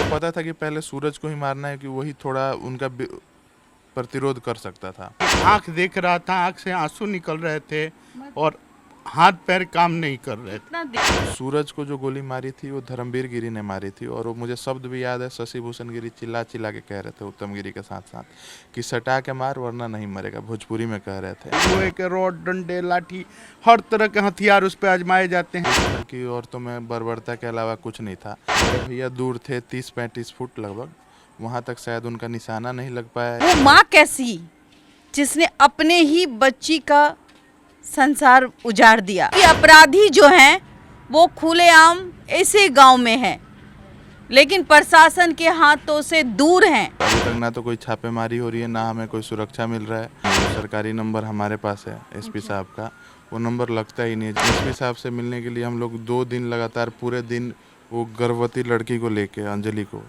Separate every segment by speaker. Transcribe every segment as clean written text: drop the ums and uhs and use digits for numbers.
Speaker 1: पता था कि पहले सूरज को ही मारना है, कि वही थोड़ा उनका प्रतिरोध कर सकता था।
Speaker 2: आंख देख रहा था, आंख से आंसू निकल रहे थे और हाथ पैर काम नहीं कर रहे थे।
Speaker 1: सूरज को जो गोली मारी थी वो धर्मवीर गिरी ने मारी थी, और वो मुझे शब्द भी याद है, शशि भूषण गिरी चिल्ला चिल्ला के कह रहे थे उत्तम गिरी के साथ साथ कि सटा के मार वरना नहीं मरेगा, भोजपुरी में कह रहे थे।
Speaker 2: लोहे के रॉड, डंडे, लाठी, हर तरह के हथियार उस पर आजमाए जाते हैं।
Speaker 1: कि औरतों में बर्बरता के अलावा कुछ नहीं था। भैया दूर थे 30-35 फुट लगभग, वहां तक शायद उनका निशाना नहीं लग पाया।
Speaker 3: वो माँ कैसी जिसने अपने ही बच्ची का संसार उजाड़ दिया। कि अपराधी जो हैं वो खुलेआम ऐसे गांव में हैं, लेकिन प्रशासन के हाथों से दूर हैं।
Speaker 1: अभी तक ना तो कोई छापेमारी हो रही है, ना हमें कोई सुरक्षा मिल रहा है। सरकारी नंबर हमारे पास है एसपी साहब का, वो नंबर लगता ही नहीं है। एसपी साहब से मिलने के लिए हम लोग 2 दिन लगातार पूरे दिन वो गर्भवती लड़की को लेके, अंजलि को,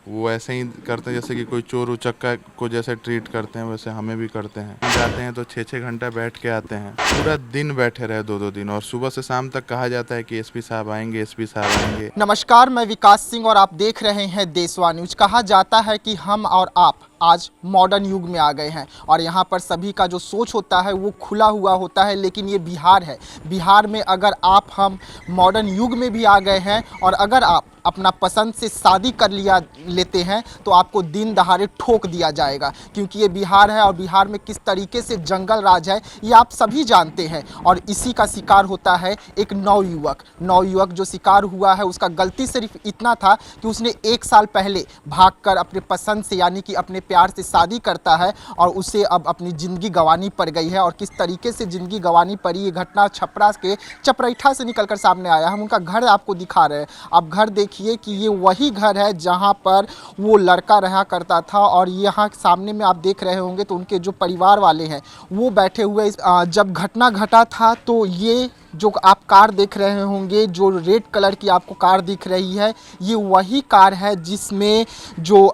Speaker 1: वो ऐसे ही करते हैं जैसे कि कोई चोर उचक्का को जैसे ट्रीट करते हैं वैसे हमें भी करते हैं। जाते हैं तो 6-6 घंटा बैठ के आते हैं, पूरा दिन बैठे रहे 2-2 दिन, और सुबह से शाम तक कहा जाता है कि एसपी साहब आएंगे, एसपी साहब आएंगे।
Speaker 4: नमस्कार, मैं विकास सिंह और आप देख रहे हैं देशवा न्यूज। कहा जाता है कि हम और आप आज मॉडर्न युग में आ गए हैं और यहाँ पर सभी का जो सोच होता है वो खुला हुआ होता है, लेकिन ये बिहार है। बिहार में अगर हम मॉडर्न युग में भी आ गए हैं और अगर आप अपना पसंद से शादी कर लेते हैं तो आपको दिन दहाड़े ठोक दिया जाएगा, क्योंकि ये बिहार है और बिहार में किस तरीके से जंगल राज है ये आप सभी जानते हैं। और इसी का शिकार होता है एक नवयुवक जो शिकार हुआ है। उसका गलती सिर्फ इतना था कि उसने 1 साल पहले भागकर अपने पसंद से यानी कि अपने प्यार से शादी करता है और उसे अब अपनी ज़िंदगी गंवानी पड़ गई है। और किस तरीके से ज़िंदगी गंवानी पड़ी, ये घटना छपरा के चपराइठा से निकलकर सामने आया। हम उनका घर आपको दिखा रहे हैं। आप घर देखिए कि ये वही घर है जहां पर वो लड़का रहा करता था, और यहाँ सामने में आप देख रहे होंगे तो उनके जो परिवार वाले हैं वो बैठे हुए। जब घटना घटा था तो ये जो आप कार देख रहे होंगे, जो रेड कलर की आपको कार दिख रही है, ये वही कार है जिसमें जो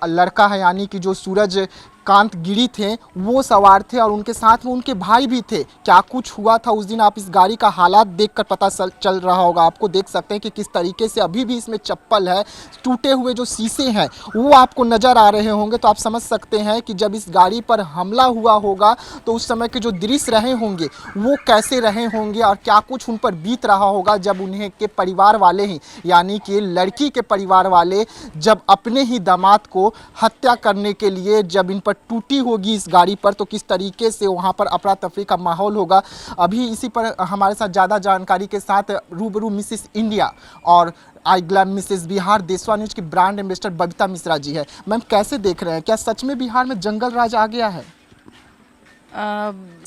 Speaker 4: लड़का है यानी कि जो सूरज कांत गिरी थे वो सवार थे और उनके साथ में उनके भाई भी थे। क्या कुछ हुआ था उस दिन आप इस गाड़ी का हालात देखकर पता चल रहा होगा। आपको देख सकते हैं कि किस तरीके से अभी भी इसमें चप्पल है, टूटे हुए जो शीशे हैं वो आपको नज़र आ रहे होंगे। तो आप समझ सकते हैं कि जब इस गाड़ी पर हमला हुआ होगा तो उस समय के जो दृश्य रहे होंगे वो कैसे रहे होंगे और क्या कुछ उन पर बीत रहा होगा जब उन्हें के परिवार वाले ही यानी कि लड़की के परिवार वाले जब अपने ही दामाद को हत्या करने के लिए जब इन पर टूटी होगी इस गाड़ी पर, तो किस तरीके से वहाँ पर अफरा तफरी का माहौल होगा। अभी इसी पर हमारे साथ ज़्यादा जानकारी के साथ रूबरू मिसेस इंडिया और आई ग्लैम मिसेस बिहार देशवा न्यूज की ब्रांड एम्बेसडर बबीता मिश्रा जी है। मैम, कैसे देख रहे हैं, क्या सच में बिहार में जंगल राज आ गया है?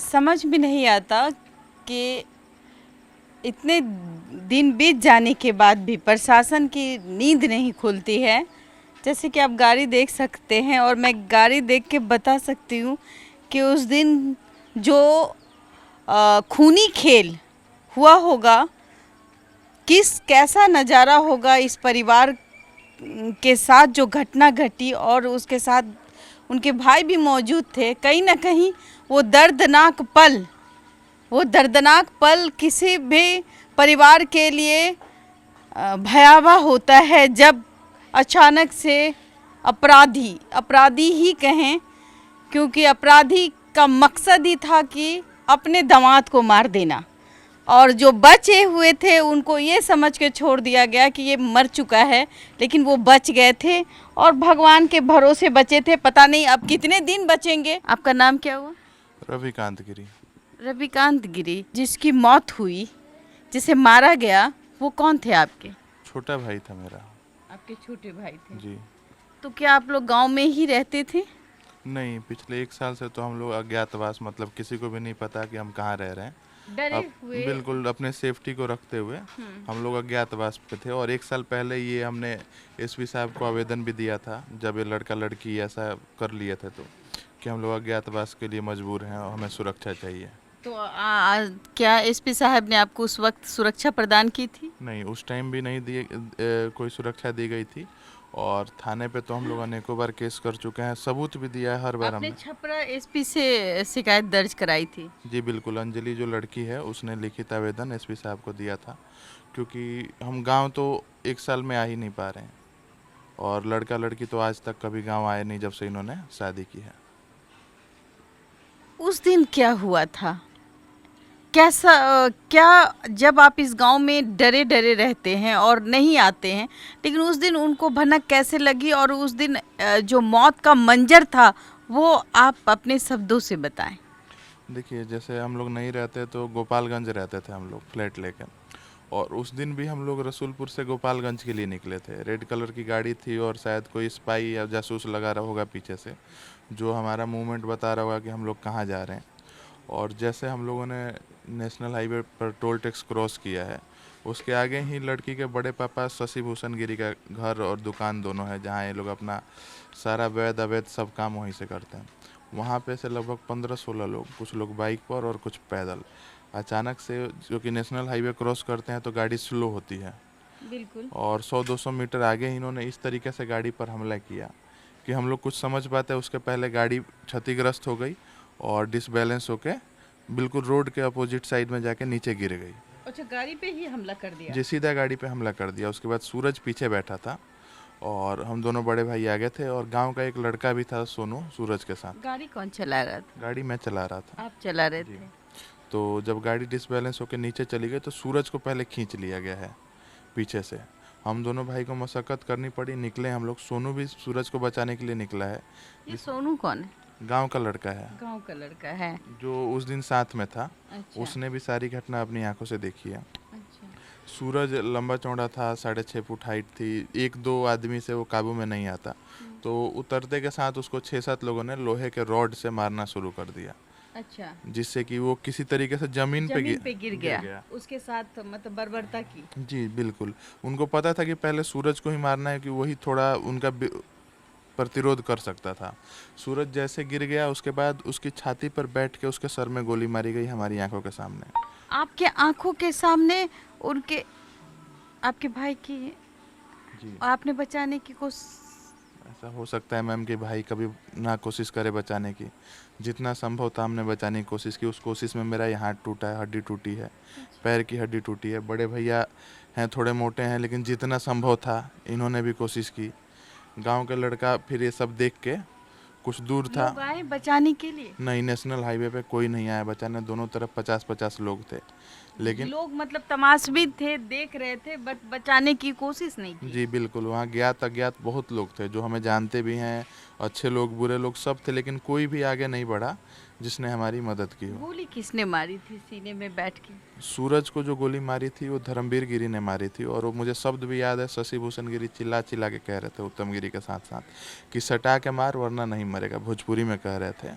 Speaker 3: समझ में नहीं आता कि इतने दिन बीत जाने के बाद भी प्रशासन की नींद नहीं खुलती है। जैसे कि आप गाड़ी देख सकते हैं और मैं गाड़ी देख के बता सकती हूँ कि उस दिन जो खूनी खेल हुआ होगा, कैसा नज़ारा होगा इस परिवार के साथ जो घटना घटी, और उसके साथ उनके भाई भी मौजूद थे। कहीं ना कहीं वो दर्दनाक पल किसी भी परिवार के लिए भयावह होता है जब अचानक से अपराधी ही कहें, क्योंकि अपराधी का मकसद ही था कि अपने दामाद को मार देना, और जो बचे हुए थे उनको ये समझ के छोड़ दिया गया कि ये मर चुका है, लेकिन वो बच गए थे और भगवान के भरोसे बचे थे। पता नहीं अब कितने दिन बचेंगे। आपका नाम क्या हुआ?
Speaker 1: रविकांत गिरी।
Speaker 3: रविकांत गिरी, जिसकी मौत हुई, जिसे मारा गया, वो कौन थे आपके?
Speaker 1: छोटा भाई था मेरा।
Speaker 3: आपके छोटे भाई थे
Speaker 1: जी।
Speaker 3: तो क्या आप लोग गांव में ही रहते थे?
Speaker 1: नहीं, पिछले 1 साल से तो हम लोग अज्ञातवास, मतलब किसी को भी नहीं पता कि हम कहाँ रह रहे हैं।
Speaker 3: डरे हुए?
Speaker 1: बिल्कुल अपने सेफ्टी को रखते हुए हम लोग अज्ञातवास पे थे। और 1 साल पहले ये हमने एसपी साहब को आवेदन भी दिया था, जब ये लड़का लड़की ऐसा कर लिए थे तो, कि हम लोग अज्ञातवास के लिए मजबूर हैं और हमें सुरक्षा चाहिए।
Speaker 3: तो क्या एसपी साहब ने आपको उस वक्त सुरक्षा प्रदान की थी?
Speaker 1: नहीं, उस टाइम भी नहीं कोई सुरक्षा दी गई थी। और थाने पे तो हम लोग अनेकों बार केस कर चुके हैं, सबूत भी दिया है हर बार हमने।
Speaker 3: आपने छपरा एसपी से शिकायत दर्ज कराई थी?
Speaker 1: जी बिल्कुल, अंजलि जो लड़की है उसने लिखित आवेदन एसपी साहब को दिया था, क्योंकि हम गांव तो 1 साल में आ ही नहीं पा रहे हैं और लड़का लड़की तो आज तक कभी गांव आए नहीं जब से इन्होंने शादी की है।
Speaker 3: उस दिन क्या हुआ था? कैसा क्या जब आप इस गांव में डरे डरे रहते हैं और नहीं आते हैं, लेकिन उस दिन उनको भनक कैसे लगी और उस दिन जो मौत का मंजर था वो आप अपने शब्दों से बताएं।
Speaker 1: देखिए, जैसे हम लोग नहीं रहते तो गोपालगंज रहते थे हम लोग फ्लैट लेकर, और उस दिन भी हम लोग रसूलपुर से गोपालगंज के लिए निकले थे। रेड कलर की गाड़ी थी और शायद कोई स्पाई या जासूस लगा रहा होगा पीछे से, जो हमारा मूवमेंट बता रहा होगा कि हम लोग कहाँ जा रहे हैं। और जैसे हम लोगों ने नेशनल हाईवे पर टोल टैक्स क्रॉस किया है, उसके आगे ही लड़की के बड़े पापा शशि भूषण गिरी का घर और दुकान दोनों है, जहाँ ये लोग अपना सारा वैध अवैध सब काम वहीं से करते हैं। वहाँ पे से लगभग 15-16 लोग, कुछ लोग बाइक पर और कुछ पैदल, अचानक से, जो कि नेशनल हाईवे क्रॉस करते हैं तो गाड़ी स्लो होती है,
Speaker 3: बिल्कुल।
Speaker 1: और 100-200 मीटर आगे ही इन्होंने इस तरीके से गाड़ी पर हमला किया कि हम लोग कुछ समझ पाते। उसके पहले गाड़ी क्षतिग्रस्त हो गई और डिसबैलेंस होके बिल्कुल रोड के अपोजिट साइड में जाके नीचे गिर गई।
Speaker 3: अच्छा, गाड़ी पे ही हमला कर दिया?
Speaker 1: जी, सीधा गाड़ी पे हमला कर दिया। उसके बाद सूरज पीछे बैठा था और हम दोनों बड़े भाई आगे थे, और गांव का एक लड़का भी था सोनू, सूरज के साथ।
Speaker 3: गाड़ी कौन चला रहा था?
Speaker 1: गाड़ी मैं चला रहा था।
Speaker 3: आप चला रहे
Speaker 1: जी।
Speaker 3: थे?
Speaker 1: तो जब गाड़ी डिसबैलेंस होकर नीचे चली गई तो सूरज को पहले खींच लिया गया है पीछे से। हम दोनों भाई को मशक्कत करनी पड़ी, निकले हम लोग। सोनू भी सूरज को बचाने के लिए निकला है।
Speaker 3: ये सोनू कौन है?
Speaker 1: गांव का लड़का है,
Speaker 3: गांव का लड़का है।
Speaker 1: जो उस दिन साथ में था।
Speaker 3: अच्छा।
Speaker 1: उसने भी सारी घटना अपनी आंखों से देखी है।
Speaker 3: अच्छा।
Speaker 1: सूरज लंबा चौड़ा था, 6.5 फुट हाइट थी। 1-2 आदमी से वो काबू में नहीं आता, तो उतरते के साथ उसको 6-7 लोगों ने लोहे के रॉड से मारना शुरू कर दिया,
Speaker 3: अच्छा,
Speaker 1: जिससे कि वो किसी तरीके से जमीन पे
Speaker 3: गिर गया। उसके साथ मतलब बर्बरता की।
Speaker 1: जी बिल्कुल। उनको पता था कि पहले सूरज को ही मारना है, कि वही थोड़ा उनका प्रतिरोध कर सकता था। सूरज जैसे गिर गया, उसके बाद उसकी छाती पर बैठ के उसके सर में गोली मारी गई हमारी आंखों के सामने।
Speaker 3: आपके आंखों के सामने उनके, आपके भाई की,
Speaker 1: जी।
Speaker 3: आपने बचाने की कोशिश?
Speaker 1: ऐसा हो सकता है मैम कि भाई कभी ना कोशिश करे बचाने की। जितना संभव था हमने बचाने की कोशिश की। उस कोशिश में मेरा ये हाथ टूटा है, हड्डी टूटी है, पैर की हड्डी टूटी है। बड़े भैया हैं, थोड़े मोटे हैं, लेकिन जितना संभव था इन्होंने भी कोशिश की। गांव का लड़का फिर ये सब देख के कुछ दूर था।
Speaker 3: लोग आए बचाने के लिए?
Speaker 1: नहीं, नेशनल हाईवे पे कोई नहीं आया बचाने। दोनों तरफ 50-50 लोग थे, लेकिन
Speaker 3: लोग मतलब तमाशबीन थे, देख रहे थे, बट बचाने की कोशिश नहीं की।
Speaker 1: जी बिल्कुल। वहाँ ज्ञात अज्ञात बहुत लोग थे, जो हमें जानते भी हैं, अच्छे लोग बुरे लोग सब थे, लेकिन कोई भी आगे नहीं बढ़ा जिसने हमारी मदद की हो।
Speaker 3: गोली किसने मारी थी सीने में बैठ के?
Speaker 1: सूरज को जो गोली मारी थी वो धर्मवीर गिरी ने मारी थी, और वो मुझे शब्द भी याद है। शशि भूषण गिरी चिल्ला चिल्ला के कह रहे थे उत्तम गिरी के साथ साथ कि सटा के मार वरना नहीं मरेगा। भोजपुरी में कह रहे थे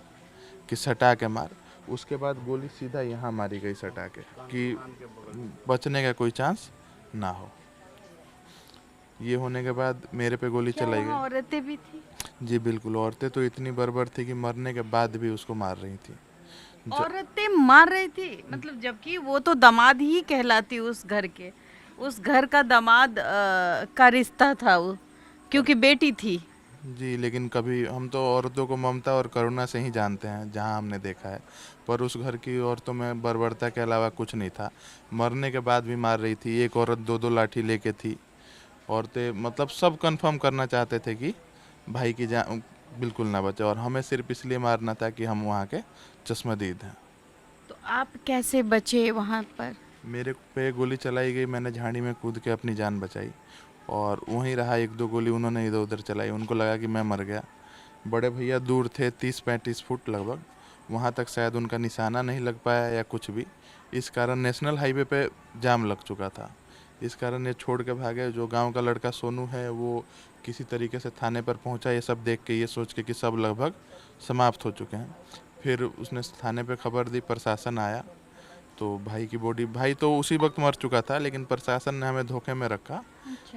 Speaker 1: कि सटा के मार। उसके बाद गोली सीधा यहाँ मारी गई सटा के, कि बचने का कोई चांस ना हो। ये होने के बाद मेरे पे गोली
Speaker 3: क्या
Speaker 1: चलाई
Speaker 3: वहाँ
Speaker 1: गई।
Speaker 3: औरतें भी थी?
Speaker 1: जी बिल्कुल। औरतें तो इतनी बर्बर थी कि मरने के बाद भी उसको मार रही थी।
Speaker 3: औरतें मार रही थी, मतलब जबकि वो तो दामाद ही कहलाती उस घर के, उस घर का दामाद का रिश्ता था वो, क्योंकि बेटी थी।
Speaker 1: जी, लेकिन कभी हम तो औरतों को ममता और करुणा से ही जानते हैं, जहां हमने देखा है। पर उस घर की औरतों में बर्बरता के अलावा कुछ नहीं था। मरने के बाद भी मार रही थी। एक औरत 2-2 लाठी लेके थी। औरतें मतलब सब कंफर्म करना चाहते थे कि भाई की जान बिल्कुल ना बचे, और हमें सिर्फ इसलिए मारना था कि हम वहाँ के चश्मदीद हैं।
Speaker 3: तो आप कैसे बचे वहाँ पर?
Speaker 1: मेरे पे गोली चलाई गई, मैंने झाड़ी में कूद के अपनी जान बचाई, और वहीं रहा। 1-2 गोली उन्होंने इधर उधर चलाई, उनको लगा कि मैं मर गया। बड़े भैया दूर थे 30-35 फुट लगभग, वहाँ तक शायद उनका निशाना नहीं लग पाया या कुछ भी। इस कारण नेशनल हाईवे पे जाम लग चुका था। इस कारण ये छोड़ के भागे। जो गांव का लड़का सोनू है, वो किसी तरीके से थाने पर पहुंचा, ये सब देख के, ये सोच के कि सब लगभग समाप्त हो चुके हैं। फिर उसने थाने पे खबर दी, प्रशासन आया, तो भाई की बॉडी, भाई तो उसी वक्त मर चुका था, लेकिन प्रशासन ने हमें धोखे में रखा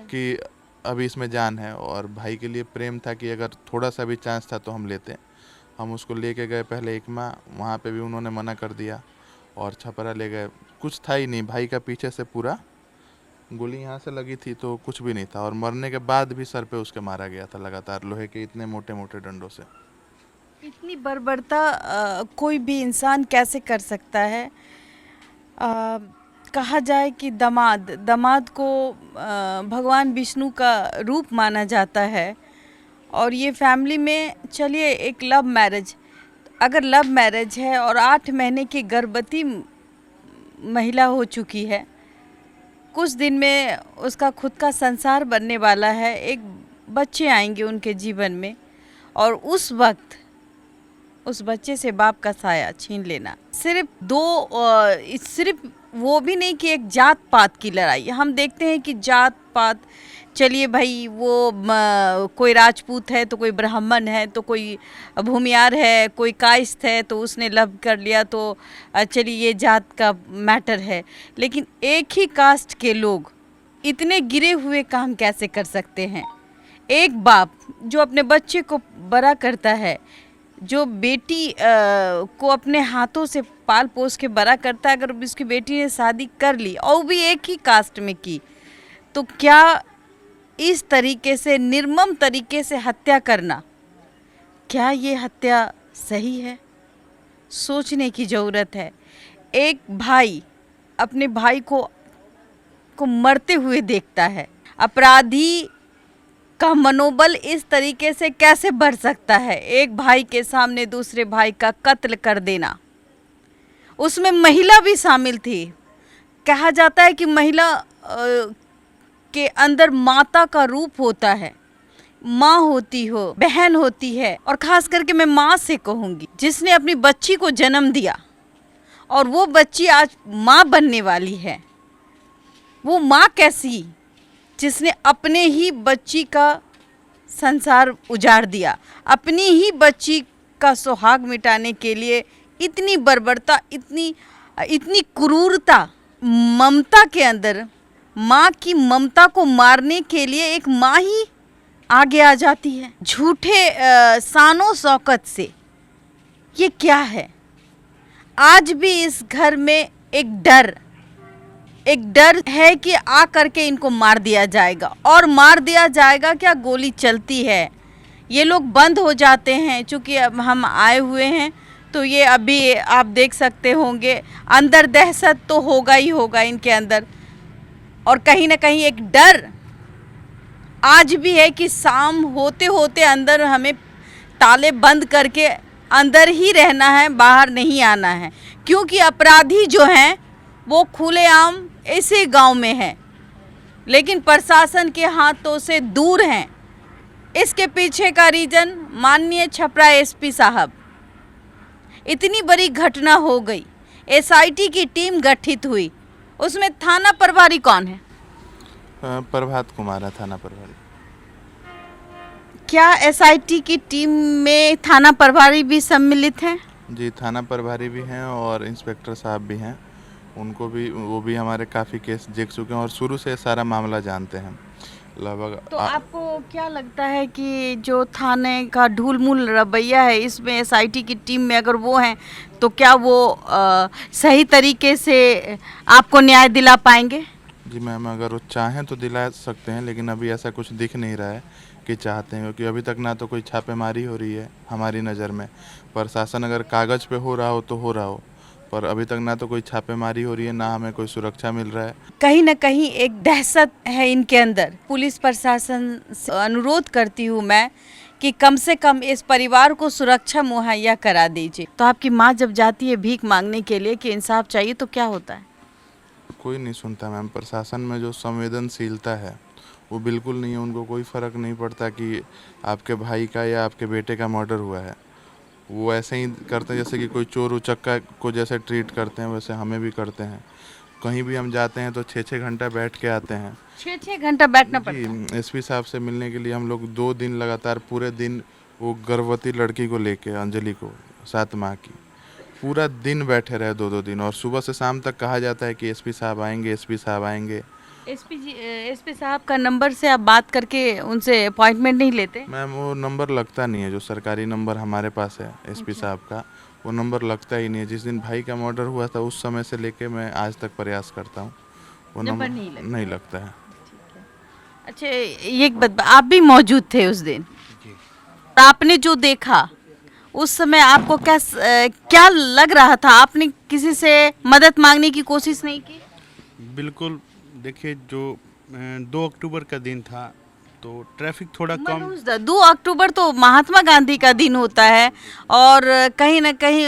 Speaker 1: कि अभी इसमें जान है, और भाई के लिए प्रेम था कि अगर थोड़ा सा भी चांस था तो हम लेते। हम उसको लेके गए पहले एकमा, वहाँ पे भी उन्होंने मना कर दिया, और छपरा ले गए। कुछ था ही नहीं। भाई का पीछे से पूरा गोली यहाँ से लगी थी तो कुछ भी नहीं था, और मरने के बाद भी सर पे उसके मारा गया था लगातार लोहे के इतने मोटे मोटे डंडों से।
Speaker 3: इतनी बर्बरता कोई भी इंसान कैसे कर सकता है? कहा जाए कि दामाद को भगवान विष्णु का रूप माना जाता है। और ये फैमिली में चलिए एक लव मैरिज, अगर लव मैरिज है और 8 महीने की गर्भवती महिला हो चुकी है, कुछ दिन में उसका खुद का संसार बनने वाला है, एक बच्चे आएंगे उनके जीवन में, और उस वक्त उस बच्चे से बाप का साया छीन लेना, सिर्फ वो भी नहीं कि एक जात पात की लड़ाई। हम देखते हैं कि जात पात, चलिए भाई वो कोई राजपूत है तो कोई ब्राह्मण है तो कोई भूमियार है, कोई कायस्थ है तो उसने लव कर लिया, तो चलिए ये जात का मैटर है। लेकिन एक ही कास्ट के लोग इतने गिरे हुए काम कैसे कर सकते हैं? एक बाप जो अपने बच्चे को बड़ा करता है, जो बेटी को अपने हाथों से पाल पोस के बड़ा करता है, अगर उसकी बेटी ने शादी कर ली और भी एक ही कास्ट में की, तो क्या इस तरीके से निर्मम तरीके से हत्या करना, क्या ये हत्या सही है? सोचने की ज़रूरत है। एक भाई अपने भाई को मरते हुए देखता है, अपराधी का मनोबल इस तरीके से कैसे बढ़ सकता है? एक भाई के सामने दूसरे भाई का कत्ल कर देना, उसमें महिला भी शामिल थी। कहा जाता है कि महिला के अंदर माता का रूप होता है, माँ होती हो, बहन होती है, और खास करके मैं माँ से कहूँगी जिसने अपनी बच्ची को जन्म दिया और वो बच्ची आज माँ बनने वाली है। वो माँ कैसी जिसने अपने ही बच्ची का संसार उजाड़ दिया, अपनी ही बच्ची का सुहाग मिटाने के लिए इतनी बर्बरता, इतनी क्रूरता, ममता के अंदर माँ की ममता को मारने के लिए एक माँ ही आगे आ जाती है झूठे शानो शौकत से। ये क्या है? आज भी इस घर में एक डर है कि आ करके इनको मार दिया जाएगा, और मार दिया जाएगा क्या, गोली चलती है, ये लोग बंद हो जाते हैं। चूँकि अब हम आए हुए हैं तो ये अभी आप देख सकते होंगे, अंदर दहशत तो होगा ही होगा इनके अंदर, और कहीं ना कहीं एक डर आज भी है कि शाम होते होते अंदर हमें ताले बंद करके अंदर ही रहना है, बाहर नहीं आना है, क्योंकि अपराधी जो हैं वो खुलेआम इसी गांव में है, लेकिन प्रशासन के हाथों से दूर हैं। इसके पीछे का रीजन माननीय छपरा एसपी साहब, इतनी बड़ी घटना हो गई, एसआईटी की टीम गठित हुई, उसमें थाना प्रभारी कौन है?
Speaker 1: प्रभात कुमार है थाना प्रभारी।
Speaker 3: क्या एसआईटी की टीम में थाना प्रभारी भी सम्मिलित हैं?
Speaker 1: जी, थाना प्रभारी भी हैं और इंस्पेक्टर साहब भी हैं, उनको भी, वो भी हमारे काफ़ी केस देख चुके हैं और शुरू से सारा मामला जानते हैं लगभग।
Speaker 3: तो आपको क्या लगता है कि जो थाने का ढूलमूल रवैया है, इसमें एसआईटी की टीम में अगर वो हैं तो क्या वो सही तरीके से आपको न्याय दिला पाएंगे?
Speaker 1: जी मैम, अगर वो चाहें तो दिला सकते हैं, लेकिन अभी ऐसा कुछ दिख नहीं रहा है कि चाहते हैं, क्योंकि अभी तक ना तो कोई छापेमारी हो रही है हमारी नज़र में। प्रशासन अगर कागज़ पे हो रहा हो तो हो रहा हो, पर अभी तक ना तो कोई छापेमारी हो रही है, ना हमें कोई सुरक्षा मिल रहा है।
Speaker 3: कहीं ना कहीं एक दहशत है इनके अंदर। पुलिस प्रशासन से अनुरोध करती हूँ मैं कि कम से कम इस परिवार को सुरक्षा मुहैया करा दीजिए। तो आपकी माँ जब जाती है भीख मांगने के लिए कि इंसाफ चाहिए, तो क्या होता है?
Speaker 1: कोई नहीं सुनता मैम। प्रशासन में जो संवेदनशीलता है वो बिल्कुल नहीं है। उनको कोई फ़र्क नहीं पड़ता कि आपके भाई का या आपके बेटे का मर्डर हुआ है। वो ऐसे ही करते हैं जैसे कि कोई चोर उचक्का को जैसे ट्रीट करते हैं, वैसे हमें भी करते हैं। कहीं भी हम जाते हैं तो 6-6 घंटा बैठ के आते हैं।
Speaker 3: 6-6 घंटा बैठना पड़ता है?
Speaker 1: एसपी साहब से मिलने के लिए हम लोग 2 दिन लगातार पूरे दिन, वो गर्भवती लड़की को लेके, अंजलि को, 7 माह की, पूरा दिन बैठे रहे 2-2 दिन, और सुबह से शाम तक कहा जाता है कि एसपी साहब आएंगे, एसपी साहब आएंगे।
Speaker 3: एसपी साहब का नंबर से आप बात करके उनसे अपॉइंटमेंट नहीं लेते?
Speaker 1: मैम, वो नंबर लगता नहीं है, जो सरकारी नंबर हमारे पास है एसपी साहब का, वो नंबर लगता ही नहीं है। जिस दिन भाई का मर्डर हुआ था उस समय से लेके मैं आज तक प्रयास करता हूँ, वो नंबर नहीं लगता है।
Speaker 3: अच्छा, ये एक बात, आप भी मौजूद थे उस दिन, आपने जो देखा उस समय आपको क्या लग रहा था? आपने किसी से मदद मांगने की कोशिश नहीं की?
Speaker 2: बिल्कुल। देखिए, जो 2 अक्टूबर का दिन था तो ट्रैफिक थोड़ा कम।
Speaker 3: मनोज दा, 2 अक्टूबर तो महात्मा गांधी का दिन होता है और कहीं ना कहीं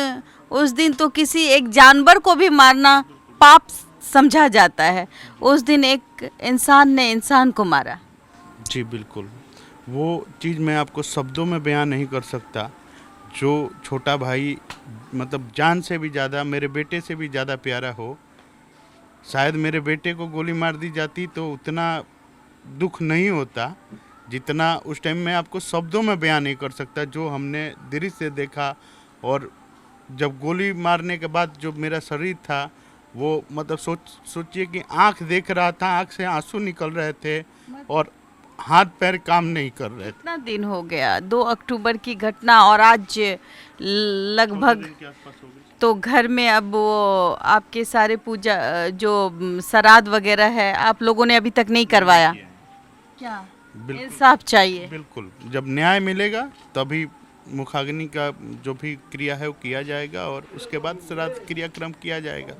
Speaker 3: उस दिन तो किसी एक जानवर को भी मारना पाप समझा जाता है। उस दिन एक इंसान ने इंसान को मारा।
Speaker 2: जी बिल्कुल, वो चीज़ मैं आपको शब्दों में बयान नहीं कर सकता। जो छोटा भाई मतलब जान से भी ज़्यादा, मेरे बेटे से भी ज़्यादा प्यारा हो, शायद मेरे बेटे को गोली मार दी जाती तो उतना दुख नहीं होता जितना उस टाइम मैं आपको शब्दों में बयान नहीं कर सकता। जो हमने दृश्य से देखा, और जब गोली मारने के बाद जो मेरा शरीर था वो मतलब सोचिए कि आंख देख रहा था, आंख से आंसू निकल रहे थे और हाथ पैर काम नहीं कर रहे थे।
Speaker 3: कितना दिन हो गया 2 अक्टूबर की घटना, और आज लगभग तो घर में अब वो आपके सारे पूजा जो श्राद्ध वगैरह है आप लोगों ने अभी तक नहीं करवाया क्या?
Speaker 2: बिल्कुल।
Speaker 3: इंसाफ चाहिए।
Speaker 2: बिल्कुल, जब न्याय मिलेगा तभी मुखाग्नि का जो भी क्रिया है वो किया जाएगा और उसके बाद श्राद्ध क्रियाक्रम किया जाएगा।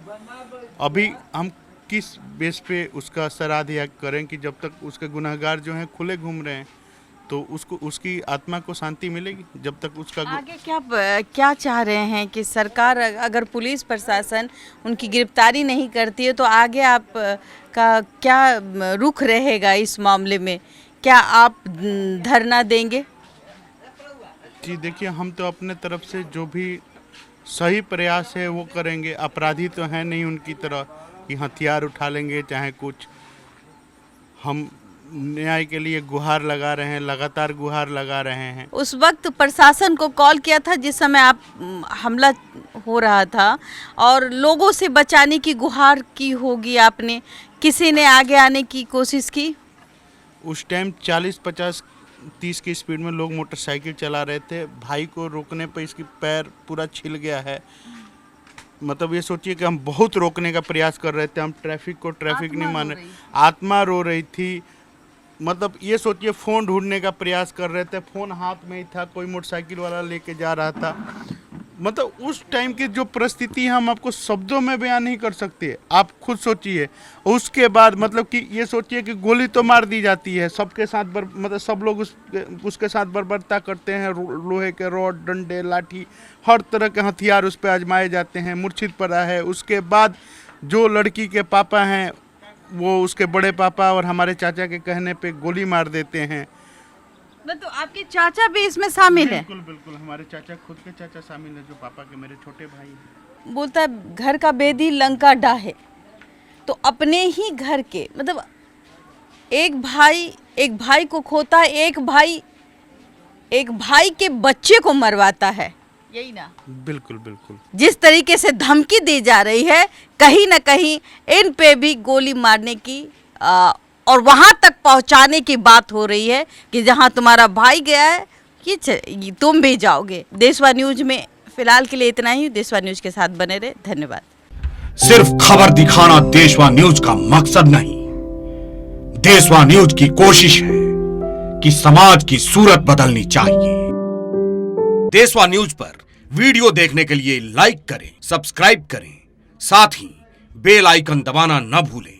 Speaker 2: अभी हम किस बेस पे उसका श्राद्ध या करें कि जब तक उसके गुनहगार जो हैं खुले घूम रहे हैं तो उसको उसकी आत्मा को शांति मिलेगी। जब तक उसका
Speaker 3: आगे क्या चाह रहे हैं कि सरकार अगर पुलिस प्रशासन उनकी गिरफ्तारी नहीं करती है तो आगे आप का क्या रुख रहेगा इस मामले में? क्या आप धरना देंगे?
Speaker 2: जी देखिए, हम तो अपने तरफ से जो भी सही प्रयास है वो करेंगे। अपराधी तो हैं नहीं उनकी तरह कि हथियार उठा लेंगे चाहे कुछ। हम न्याय के लिए गुहार लगा रहे हैं, लगातार गुहार लगा रहे हैं।
Speaker 3: उस वक्त प्रशासन को कॉल किया था जिस समय आप हमला हो रहा था और लोगों से बचाने की गुहार की होगी आपने, किसी ने आगे आने की कोशिश की?
Speaker 2: उस टाइम 40-50-30 की स्पीड में लोग मोटरसाइकिल चला रहे थे। भाई को रोकने पर इसकी पैर पूरा छिल गया है। मतलब ये सोचिए कि हम बहुत रोकने का प्रयास कर रहे थे, हम ट्रैफिक को ट्रैफिक नहीं मान रहे, आत्मा रो रही थी। मतलब ये सोचिए, फ़ोन ढूंढने का प्रयास कर रहे थे, फ़ोन हाथ में ही था, कोई मोटरसाइकिल वाला लेके जा रहा था। मतलब उस टाइम की जो परिस्थिति है हम आपको शब्दों में बयान नहीं कर सकते। आप खुद सोचिए। उसके बाद मतलब कि ये सोचिए कि गोली तो मार दी जाती है, सबके साथ मतलब सब लोग उसके साथ बर्बरता करते हैं। लोहे के रॉड, डंडे, लाठी, हर तरह के हथियार उस पर आजमाए जाते हैं। मूर्छित पड़ा है। उसके बाद जो लड़की के पापा हैं वो उसके बड़े पापा और हमारे चाचा के कहने पे गोली मार देते हैं।
Speaker 3: तो आपके चाचा भी इसमें शामिल है?
Speaker 2: बिल्कुल बिल्कुल, हमारे चाचा, खुद के चाचा शामिल है, जो पापा के मेरे छोटे भाई हैं।
Speaker 3: बोलता है घर का बेदी लंका डाहे, तो अपने ही घर के मतलब एक भाई को खोता है, एक भाई के बच्चे को मरवाता है, यही ना?
Speaker 2: बिल्कुल बिल्कुल।
Speaker 3: जिस तरीके से धमकी दी जा रही है, कहीं ना कहीं इन पे भी गोली मारने की और वहां तक पहुंचाने की बात हो रही है कि जहां तुम्हारा भाई गया है ये तुम भी जाओगे। देशवा न्यूज में फिलहाल के लिए इतना ही। देशवा न्यूज के साथ बने रहे। धन्यवाद।
Speaker 5: सिर्फ खबर दिखाना देशवा न्यूज का मकसद नहीं, देशवा न्यूज की कोशिश है कि समाज की सूरत बदलनी चाहिए। देशवा न्यूज पर वीडियो देखने के लिए लाइक करें, सब्सक्राइब करें, साथ ही बेल आइकन दबाना न भूलें।